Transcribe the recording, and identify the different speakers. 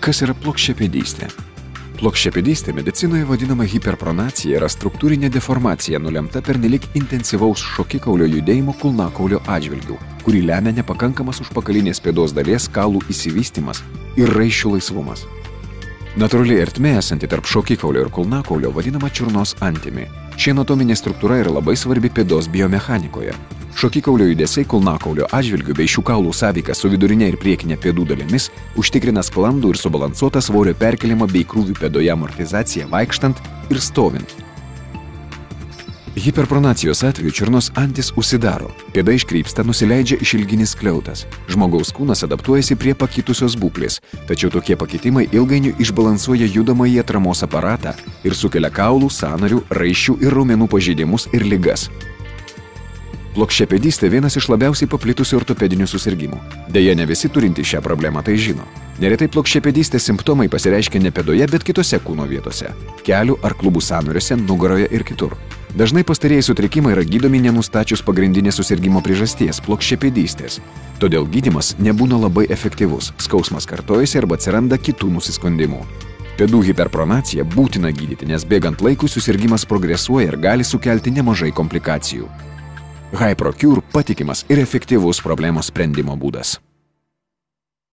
Speaker 1: Kas yra plokščiapėdystė? Plokščiapėdystė medicinoje vadinama hiperpronacija yra struktūrinė deformacija nulemta pernelyg intensyvaus šokikaulio judėjimo kulnakaulio atžvilgiu, kurį lemia nepakankamas užpakalinės pėdos dalies kaulų išsivystymas ir raiščių laisvumas. Natūrali ertmė esanti tarp šokikaulio ir kulnakaulio vadinama čiurnos antimi. Ši anatominė struktūra yra labai svarbi pėdos biomechanikoje. Šokikaulio judesiai kulnakaulio atžvilgiu bei šių kaulų sąveika su vidurinė ir priekinė pėdų dalimis užtikrina sklandų ir subalansuotą svorio perkelimą bei krūvių pėdoje amortizaciją vaikštant ir stovint. Hiperpronacijos atveju čiurnos antis užsidaro, pėda iškrypsta, nusileidžia išilginis skliautas. Žmogaus kūnas adaptuojasi prie pakitusios būklės, tačiau tokie pakitimai ilgainiui išbalansuoja judamąjį atramos aparatą ir sukelia kaulų, sąnarių, raiščių ir raumenų pažeidimus ir ligas. Plokščiapėdystė vienas iš labiausiai paplitusių ortopedinių susirgimų. Deja, ne visi turintys šią problemą tai žino. Neretai plokščiapėdystės simptomai pasireiškia ne pėdoje, bet kitose kūno vietose – kelių ar klubų sąnariuose, nugaroje ir kitur. Dažnai pastarieji sutrikimai yra gydomi nenustačius pagrindinės susirgimo priežasties – plokščiapėdystės. Todėl gydymas nebūna labai efektyvus, skausmas kartojasi arba atsiranda kitų nusiskundimų. Pėdų hiperpronaciją būtina gydyti, nes bėgant laikui susirgimas progresuoja ir gali sukelti nemažai komplikacijų. HyproCure – patikimas ir efektyvus problemos sprendimo būdas.